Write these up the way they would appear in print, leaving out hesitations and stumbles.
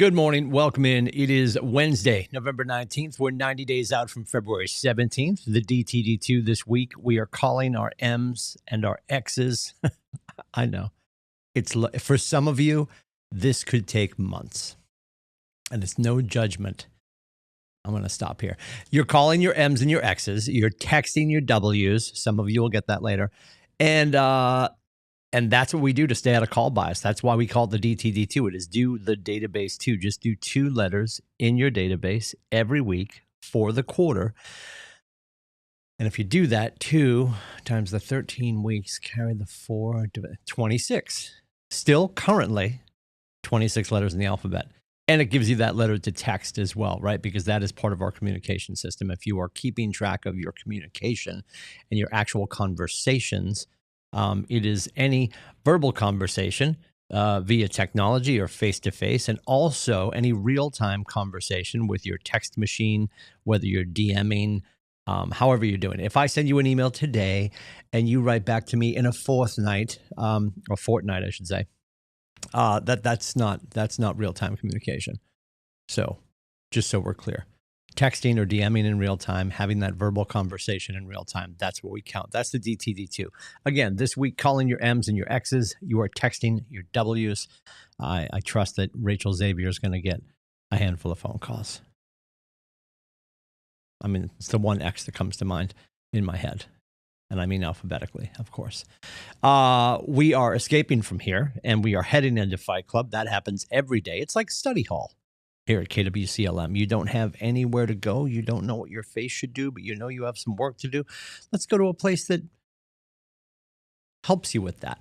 Good morning. Welcome in. It is Wednesday, November 19th. We're 90 days out from February 17th. The DTD2 this week, we are calling our M's and our X's. I know. For some of you, this could take months. And it's no judgment. I'm going to stop here. You're calling your M's and your X's. You're texting your W's. Some of you will get that later. And that's what we do to stay out of call bias. That's why we call it the DTD2. It is do the database 2. Just do 2 letters in your database every week for the quarter. And if you do that, 2 times the 13 weeks, carry the 4, 26. Still currently 26 letters in the alphabet. And it gives you that letter to text as well, right? Because that is part of our communication system. If you are keeping track of your communication and your actual conversations, it is any verbal conversation via technology or face-to-face, and also any real-time conversation with your text machine, whether you're DMing, however you're doing it. If I send you an email today and you write back to me in a fortnight, I should say, that's not real-time communication. So just so we're clear. Texting or DMing in real time, having that verbal conversation in real time, that's what we count. That's the DTD2. Again, this week, calling your M's and your X's, you are texting your W's. I trust that Rachel Xavier is going to get a handful of phone calls. I mean, it's the one X that comes to mind in my head. And I mean alphabetically, of course. We are escaping from here, and we are heading into Fight Club. That happens every day. It's like study hall. Here at KWCLM, you don't have anywhere to go. You don't know what your face should do, but you know you have some work to do. Let's go to a place that helps you with that.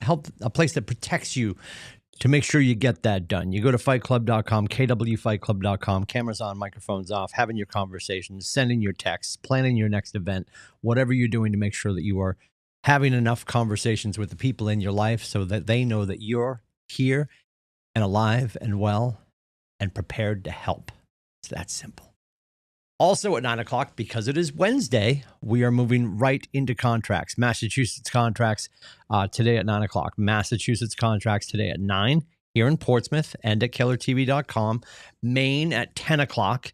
A place that protects you to make sure you get that done. You go to fightclub.com, kwfightclub.com, cameras on, microphones off, having your conversations, sending your texts, planning your next event, whatever you're doing to make sure that you are having enough conversations with the people in your life so that they know that you're here and alive and well and prepared to help. It's that simple. Also at 9 o'clock, because it is Wednesday, we are moving right into contracts. Massachusetts contracts today at 9 o'clock. Massachusetts contracts today at 9 here in Portsmouth and at KillerTV.com. Maine at 10 o'clock.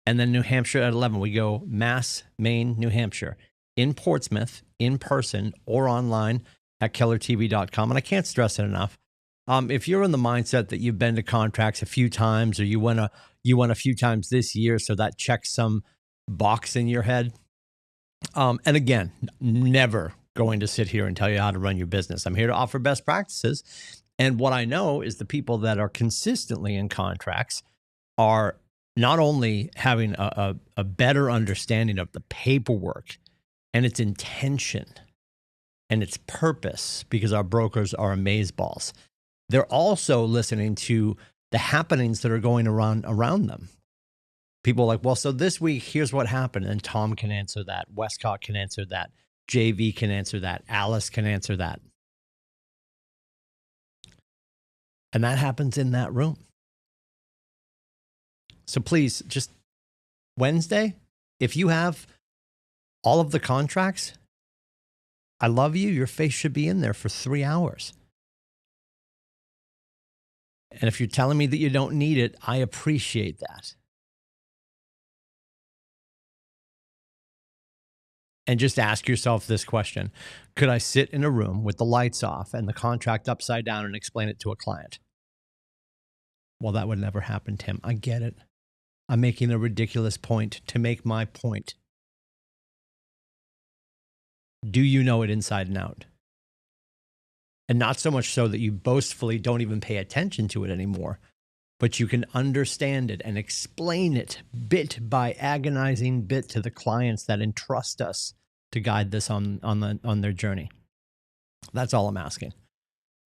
And then New Hampshire at 11. We go Mass, Maine, New Hampshire. In Portsmouth, in person or online at KillerTV.com. And I can't stress it enough. If you're in the mindset that you've been to contracts a few times or you went a few times this year, so that checks some box in your head. And again, never going to sit here and tell you how to run your business. I'm here to offer best practices. And what I know is the people that are consistently in contracts are not only having a better understanding of the paperwork and its intention and its purpose, because our brokers are amazeballs. They're also listening to the happenings that are going around them. People are like, well, so this week, here's what happened. And Tom can answer that. Westcott can answer that. JV can answer that. Alice can answer that. And that happens in that room. So please, just Wednesday, if you have all of the contracts, I love you. Your face should be in there for 3 hours. And if you're telling me that you don't need it, I appreciate that. And just ask yourself this question. Could I sit in a room with the lights off and the contract upside down and explain it to a client? Well, that would never happen, Tim. I get it. I'm making a ridiculous point to make my point. Do you know it inside and out? And not so much so that you boastfully don't even pay attention to it anymore, but you can understand it and explain it bit by agonizing bit to the clients that entrust us to guide this on their journey. That's all I'm asking.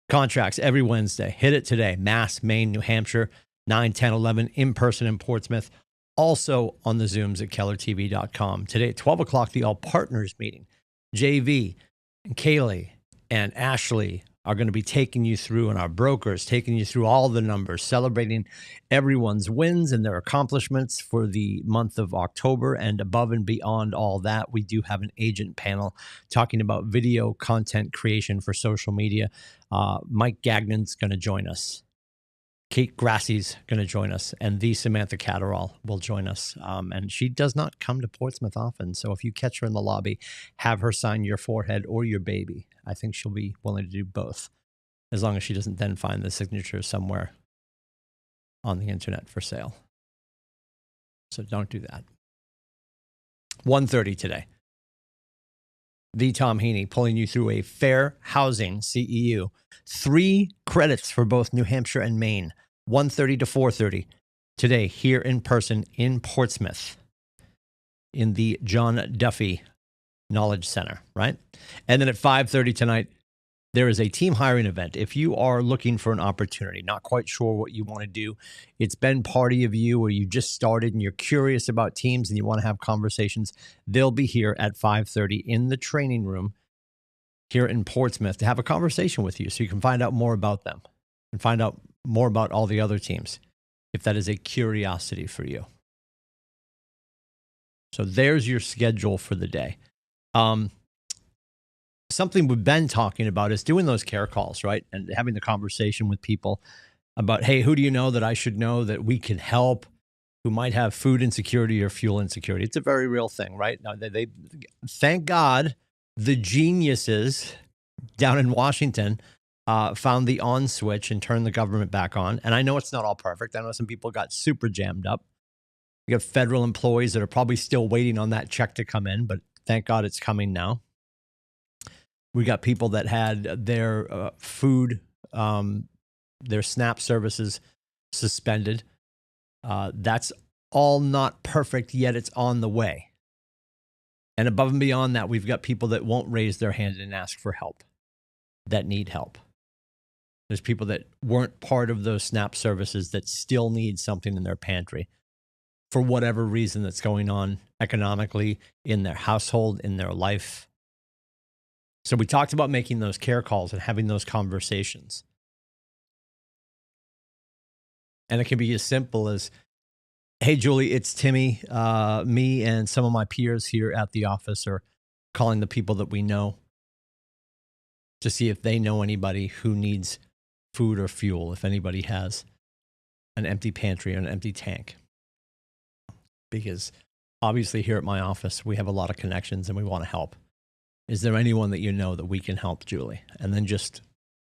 Contracts every Wednesday. Hit it today. Mass, Maine, New Hampshire, 9, 10, 11, in person in Portsmouth. Also on the Zooms at KellerTV.com. Today at 12 o'clock, the All Partners meeting. JV and Kaylee and Ashley are going to be taking you through, and our brokers taking you through all the numbers, celebrating everyone's wins and their accomplishments for the month of October. And above and beyond all that, we do have an agent panel talking about video content creation for social media. Mike Gagnon's going to join us. Kate Grassie's going to join us, and the Samantha Catterall will join us. And she does not come to Portsmouth often. So if you catch her in the lobby, have her sign your forehead or your baby. I think she'll be willing to do both, as long as she doesn't then find the signature somewhere on the internet for sale. So don't do that. 1:30 today. The Tom Heaney pulling you through a fair housing CEU. 3 credits for both New Hampshire and Maine. 1:30 to 4:30 today here in person in Portsmouth in the John Duffy Knowledge Center, right? And then at 5:30 tonight, there is a team hiring event. If you are looking for an opportunity, not quite sure what you want to do, it's been party of you or you just started and you're curious about teams and you want to have conversations, they'll be here at 5:30 in the training room here in Portsmouth to have a conversation with you so you can find out more about them and find out more about all the other teams if that is a curiosity for you. So there's your schedule for the day. Something we've been talking about is doing those care calls, right? And having the conversation with people about, hey, who do you know that I should know that we can help, who might have food insecurity or fuel insecurity? It's a very real thing, right? Now, they thank God the geniuses down in Washington found the on switch and turned the government back on. And I know it's not all perfect. I know some people got super jammed up. You have federal employees that are probably still waiting on that check to come in, but thank God it's coming now. We got people that had their food, their SNAP services suspended. That's all not perfect, yet it's on the way. And above and beyond that, we've got people that won't raise their hand and ask for help, that need help. There's people that weren't part of those SNAP services that still need something in their pantry for whatever reason that's going on economically in their household, in their life. So we talked about making those care calls and having those conversations. And it can be as simple as, hey, Julie, it's Timmy. Me and some of my peers here at the office are calling the people that we know to see if they know anybody who needs food or fuel, if anybody has an empty pantry or an empty tank. Because obviously here at my office, we have a lot of connections and we want to help. Is there anyone that you know that we can help, Julie? And then just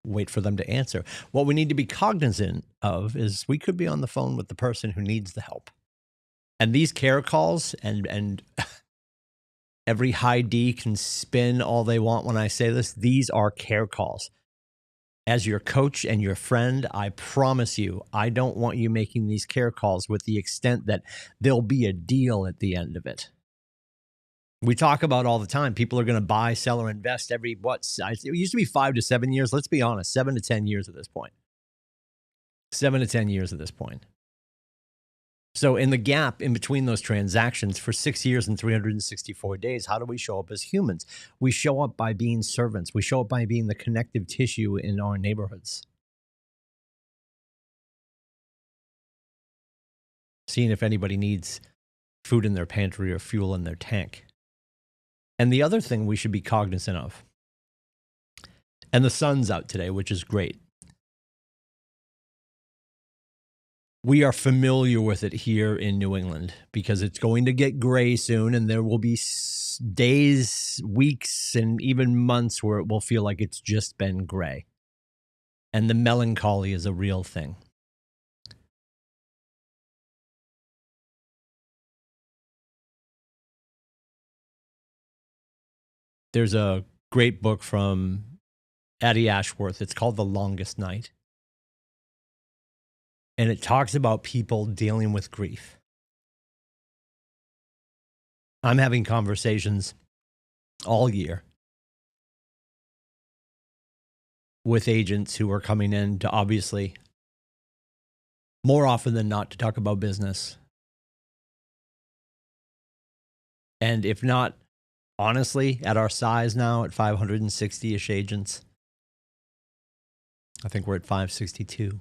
wait for them to answer. What we need to be cognizant of is we could be on the phone with the person who needs the help. And these care calls, and every high D can spin all they want when I say this, these are care calls. As your coach and your friend, I promise you, I don't want you making these care calls with the extent that there'll be a deal at the end of it. We talk about all the time, people are going to buy, sell, or invest every, it used to be 5 to 7 years. Let's be honest, 7 to 10 years at this point. 7 to 10 years at this point. So in the gap in between those transactions for 6 years and 364 days, how do we show up as humans? We show up by being servants. We show up by being the connective tissue in our neighborhoods. Seeing if anybody needs food in their pantry or fuel in their tank. And the other thing we should be cognizant of, and the sun's out today, which is great. We are familiar with it here in New England because it's going to get gray soon, and there will be days, weeks, and even months where it will feel like it's just been gray. And the melancholy is a real thing. There's a great book from Addie Ashworth. It's called The Longest Night. And it talks about people dealing with grief. I'm having conversations all year with agents who are coming in to, obviously, more often than not, to talk about business. And if not, honestly, at our size now, at 560-ish agents, I think we're at 562.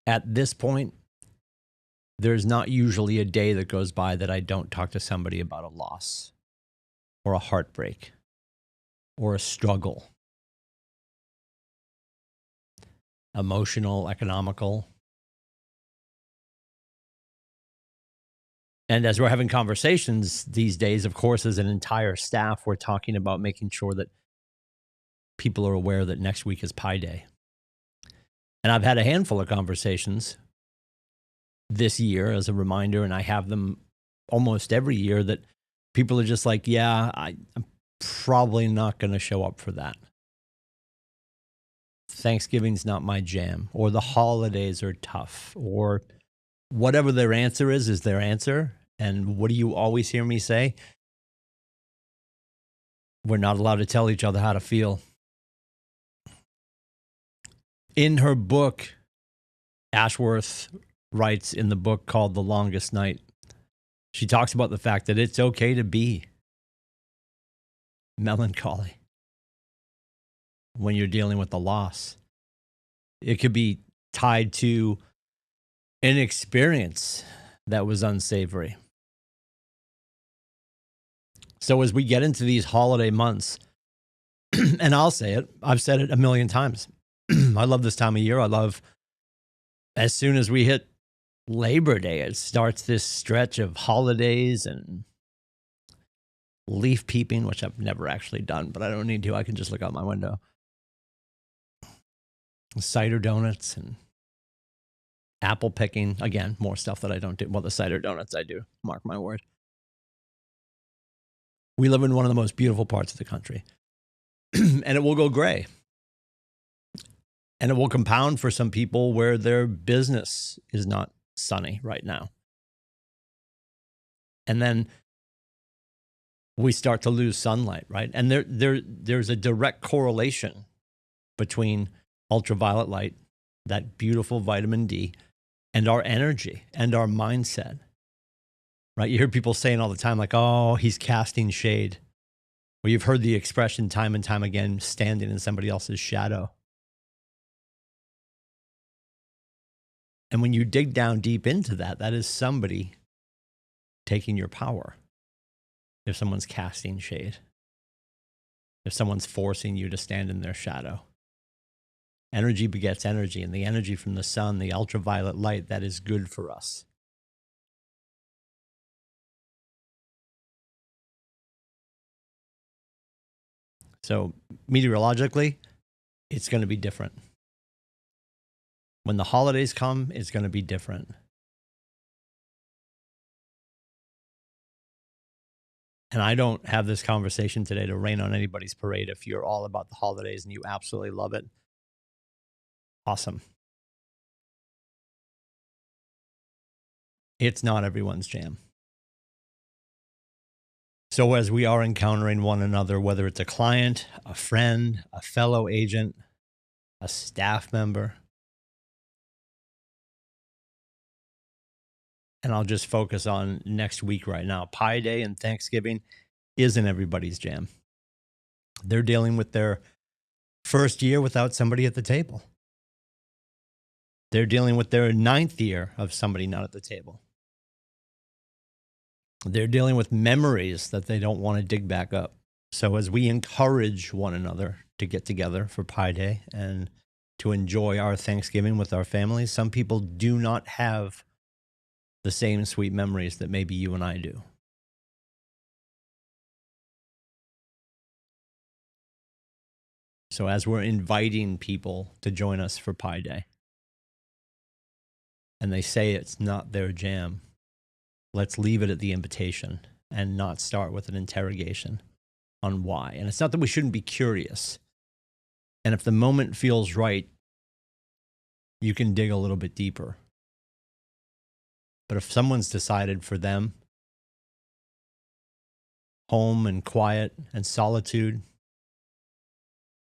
At this point, there's not usually a day that goes by that I don't talk to somebody about a loss or a heartbreak or a struggle. emotional, economical. And as we're having conversations these days, of course, as an entire staff, we're talking about making sure that people are aware that next week is Pi Day. And I've had a handful of conversations this year as a reminder, and I have them almost every year, that people are just like, yeah, I'm probably not going to show up for that. Thanksgiving's not my jam, or the holidays are tough, or whatever their answer is their answer. And what do you always hear me say? We're not allowed to tell each other how to feel. In her book, Ashworth writes in the book called The Longest Night, she talks about the fact that it's okay to be melancholy when you're dealing with the loss. It could be tied to an experience that was unsavory. So as we get into these holiday months, and I'll say it, I've said it a million times, I love this time of year. I love, as soon as we hit Labor Day, it starts this stretch of holidays and leaf peeping, which I've never actually done, but I don't need to. I can just look out my window. Cider donuts and apple picking. Again, more stuff that I don't do. Well, the cider donuts I do, mark my word. We live in one of the most beautiful parts of the country. And it will go gray. And it will compound for some people where their business is not sunny right now. And then we start to lose sunlight, right? And there's a direct correlation between ultraviolet light, that beautiful vitamin D, and our energy and our mindset, right? You hear people saying all the time, like, oh, he's casting shade. Or you've heard the expression time and time again, standing in somebody else's shadow. And when you dig down deep into that, that is somebody taking your power. If someone's casting shade, if someone's forcing you to stand in their shadow. Energy begets energy, and the energy from the sun, the ultraviolet light, that is good for us. So meteorologically, it's going to be different. When the holidays come, it's going to be different. And I don't have this conversation today to rain on anybody's parade. If you're all about the holidays and you absolutely love it, awesome. It's not everyone's jam. So as we are encountering one another, whether it's a client, a friend, a fellow agent, a staff member, and I'll just focus on next week right now. Pi Day and Thanksgiving isn't everybody's jam. They're dealing with their first year without somebody at the table. They're dealing with their 9th year of somebody not at the table. They're dealing with memories that they don't want to dig back up. So as we encourage one another to get together for Pi Day and to enjoy our Thanksgiving with our families, some people do not have the same sweet memories that maybe you and I do. So as we're inviting people to join us for Pi Day, and they say it's not their jam, let's leave it at the invitation and not start with an interrogation on why. And it's not that we shouldn't be curious. And if the moment feels right, you can dig a little bit deeper. But if someone's decided for them, home and quiet and solitude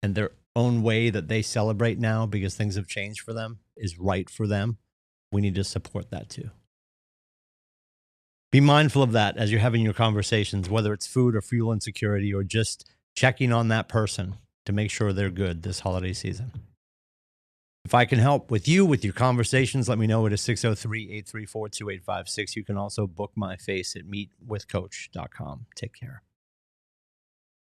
and their own way that they celebrate now because things have changed for them is right for them, we need to support that too. Be mindful of that as you're having your conversations, whether it's food or fuel insecurity or just checking on that person to make sure they're good this holiday season. If I can help with you, with your conversations, let me know. It is 603-834-2856. You can also book my face at meetwithcoach.com. Take care.